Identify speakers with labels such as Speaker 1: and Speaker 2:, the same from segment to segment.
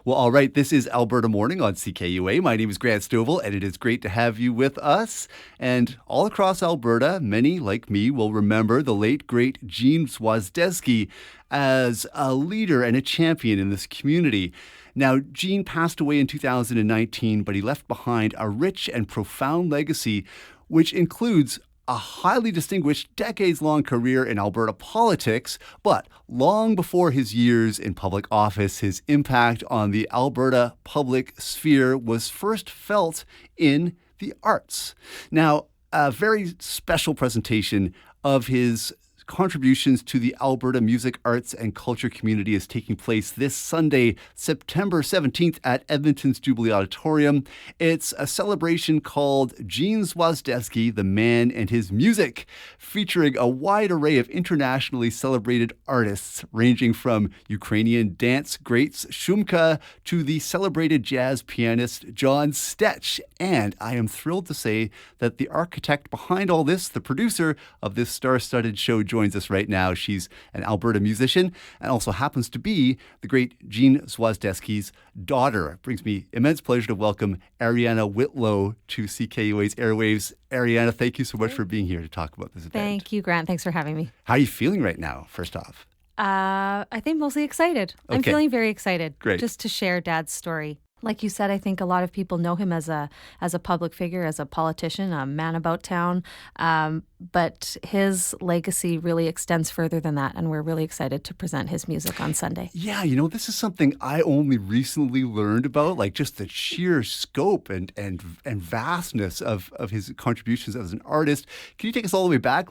Speaker 1: Well, all right, this is Alberta Morning on CKUA. My name is Grant Stovall, and it is great to have you with us. And all across Alberta, many, like me, will remember the late, great Gene Zwozdesky as a leader and a champion in this community. Now, Gene passed away in 2019, but he left behind a rich and profound legacy, which includes a highly distinguished decades-long career in Alberta politics, but long before his years in public office, his impact on the Alberta public sphere was first felt in the arts. Now, a very special presentation of his contributions to the Alberta music, arts, and culture community is taking place this Sunday, September 17th at Edmonton's Jubilee Auditorium. It's a celebration called Gene Zwozdesky, the Man and His Music, featuring a wide array of internationally celebrated artists, ranging from Ukrainian dance greats Shumka to the celebrated jazz pianist John Stetch. And I am thrilled to say that the architect behind all this, the producer of this star-studded show, joins us right now. She's an Alberta musician and also happens to be the great Gene Zwozdesky's daughter. It brings me immense pleasure to welcome Ariana Whitlow to CKUA's airwaves. Ariana, thank you so much for being here to talk about this event.
Speaker 2: Thank you, Grant. Thanks for having me.
Speaker 1: How are you feeling right now, first off?
Speaker 2: I think mostly excited.
Speaker 1: Okay.
Speaker 2: I'm feeling very excited.
Speaker 1: Great.
Speaker 2: Just to share Dad's story. Like you said, I think a lot of people know him as a public figure, as a politician, a man about town. But his legacy really extends further than that, and we're really excited to present his music on Sunday.
Speaker 1: Yeah, this is something I only recently learned about, like just the sheer scope and vastness of his contributions as an artist. Can you take us all the way back,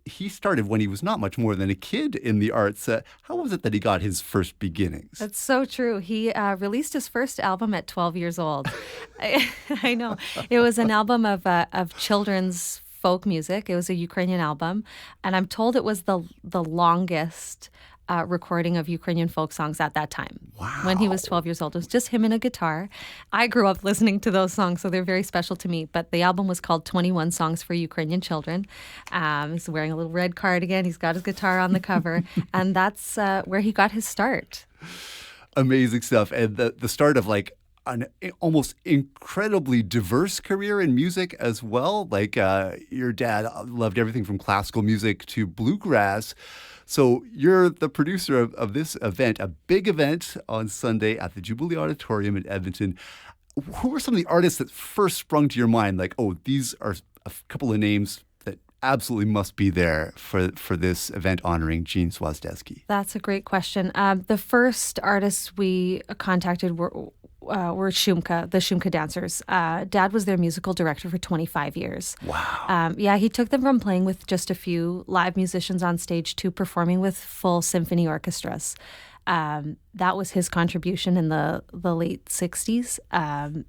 Speaker 1: he started when he was not much more than a kid in the arts. How was it that he got his first beginnings?
Speaker 2: That's so true. He released his first album at 12 years old. I know. It was an album of children's folk music. It was a Ukrainian album, and I'm told it was the longest recording of Ukrainian folk songs at that time.
Speaker 1: Wow.
Speaker 2: When he was 12 years old. It was just him and a guitar. I grew up listening to those songs, so they're very special to me. But the album was called 21 Songs for Ukrainian Children. He's wearing a little red cardigan. He's got his guitar on the cover, and that's where he got his start.
Speaker 1: Amazing stuff. And the start of an almost incredibly diverse career in music as well. Your dad loved everything from classical music to bluegrass. So you're the producer of this event, a big event on Sunday at the Jubilee Auditorium in Edmonton. Who were some of the artists that first sprung to your mind? These are a couple of names that absolutely must be there for this event honoring Gene Zwozdesky.
Speaker 2: That's a great question. The first artists we contacted were Shumka, the Shumka dancers. Dad was their musical director for 25 years.
Speaker 1: Wow.
Speaker 2: He took them from playing with just a few live musicians on stage to performing with full symphony orchestras. That was his contribution in the late 60s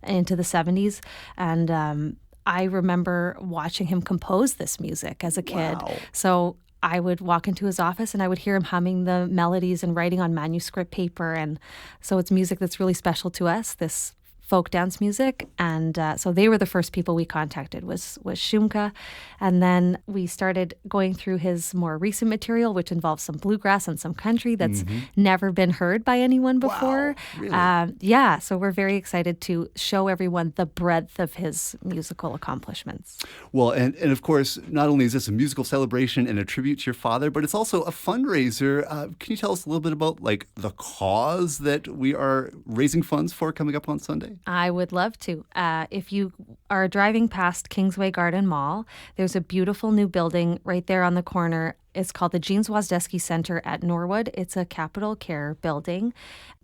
Speaker 2: into the 70s. And I remember watching him compose this music as a kid.
Speaker 1: Wow.
Speaker 2: So I would walk into his office and I would hear him humming the melodies and writing on manuscript paper. And so it's music that's really special to us, this folk dance music. And so they were the first people we contacted was Shumka. And then we started going through his more recent material, which involves some bluegrass and some country that's never been heard by anyone before.
Speaker 1: Wow, really?
Speaker 2: So we're very excited to show everyone the breadth of his musical accomplishments.
Speaker 1: Well, and of course, not only is this a musical celebration and a tribute to your father, but it's also a fundraiser. Can you tell us a little bit about the cause that we are raising funds for coming up on Sunday?
Speaker 2: I would love to. If you are driving past Kingsway Garden Mall, there's a beautiful new building right there on the corner. It's called the Gene Zwozdesky Centre at Norwood. It's a capital care building.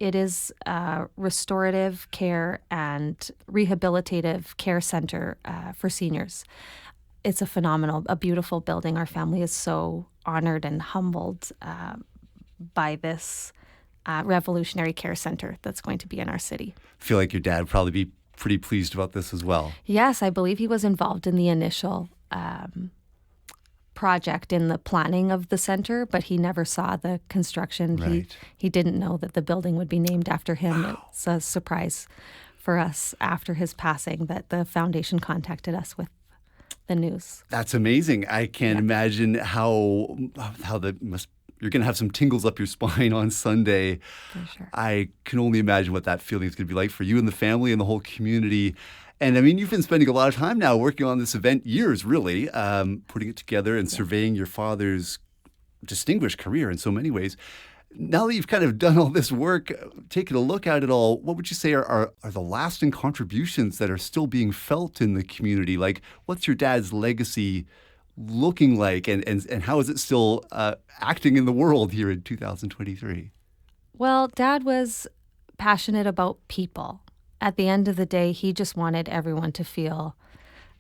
Speaker 2: It is a restorative care and rehabilitative care center for seniors. It's a beautiful building. Our family is so honored and humbled by this revolutionary care center that's going to be in our city.
Speaker 1: I feel like your dad would probably be pretty pleased about this as well.
Speaker 2: Yes, I believe he was involved in the initial project in the planning of the center, but he never saw the construction.
Speaker 1: Right.
Speaker 2: He didn't know that the building would be named after him.
Speaker 1: Wow.
Speaker 2: It's a surprise for us after his passing that the foundation contacted us with the news.
Speaker 1: That's amazing. I can't imagine how that must you're going to have some tingles up your spine on Sunday.
Speaker 2: For sure.
Speaker 1: I can only imagine what that feeling is going to be like for you and the family and the whole community. And I mean, you've been spending a lot of time now working on this event, years really, putting it together and surveying your father's distinguished career in so many ways. Now that you've kind of done all this work, taken a look at it all, what would you say are the lasting contributions that are still being felt in the community? Like, what's your dad's legacy looking like, and how is it still acting in the world here in 2023?
Speaker 2: Well, Dad was passionate about people. At the end of the day, he just wanted everyone to feel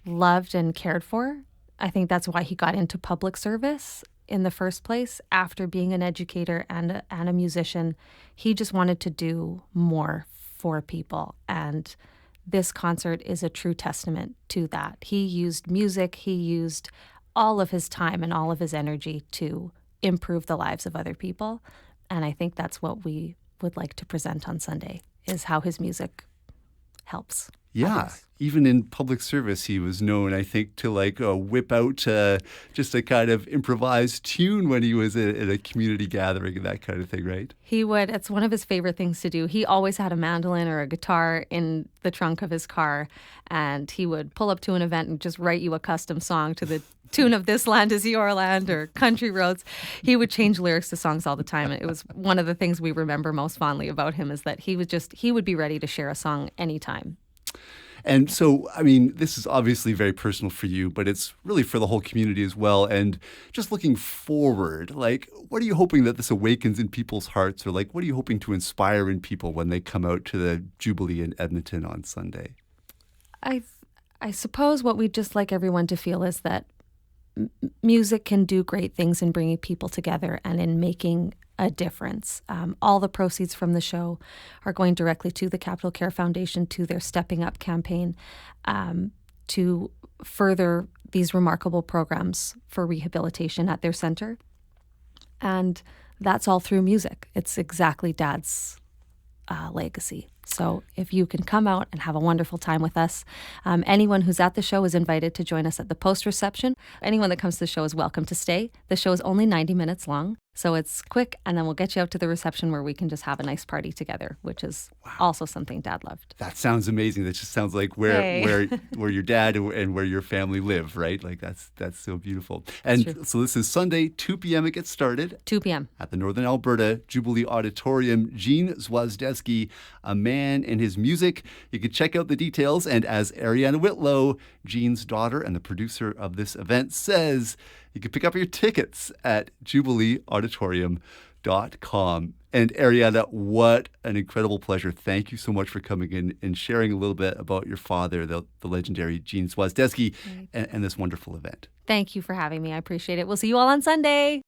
Speaker 2: loved and cared for. I think that's why he got into public service in the first place. After being an educator and a musician, he just wanted to do more for people. And this concert is a true testament to that. He used music, he used all of his time and all of his energy to improve the lives of other people. And I think that's what we would like to present on Sunday, is how his music helps.
Speaker 1: Yeah,
Speaker 2: others.
Speaker 1: even in public service, he was known, I think, to whip out just a kind of improvised tune when he was at a community gathering and that kind of thing, right?
Speaker 2: He would. It's one of his favorite things to do. He always had a mandolin or a guitar in the trunk of his car, and he would pull up to an event and just write you a custom song to the tune of This Land Is Your Land or Country Roads. He would change lyrics to songs all the time. It was one of the things we remember most fondly about him, is that he would be ready to share a song anytime.
Speaker 1: And so, I mean, this is obviously very personal for you, but it's really for the whole community as well. And just looking forward, what are you hoping that this awakens in people's hearts? Or what are you hoping to inspire in people when they come out to the Jubilee in Edmonton on Sunday?
Speaker 2: I suppose what we'd just like everyone to feel is that music can do great things in bringing people together and in making a difference. All the proceeds from the show are going directly to the Capital Care Foundation, to their Stepping Up campaign, to further these remarkable programs for rehabilitation at their center. And that's all through music. It's exactly Dad's legacy. So if you can come out and have a wonderful time with us, anyone who's at the show is invited to join us at the post reception. Anyone that comes to the show is welcome to stay. The show is only 90 minutes long, so it's quick, and then we'll get you out to the reception where we can just have a nice party together, which is also something Dad loved.
Speaker 1: That sounds amazing. That just sounds like where your dad and where your family live, right? That's so beautiful. And so this is Sunday, 2 p.m. It gets started.
Speaker 2: 2 p.m.
Speaker 1: At the Northern Alberta Jubilee Auditorium. Gene Zwozdesky, a man and his music. You can check out the details. And as Ariana Whitlow, Gene's daughter and the producer of this event, says, you can pick up your tickets at jubileeauditorium.com. And Ariana, what an incredible pleasure. Thank you so much for coming in and sharing a little bit about your father, the legendary Gene Zwozdesky, and this wonderful event.
Speaker 2: Thank you for having me. I appreciate it. We'll see you all on Sunday.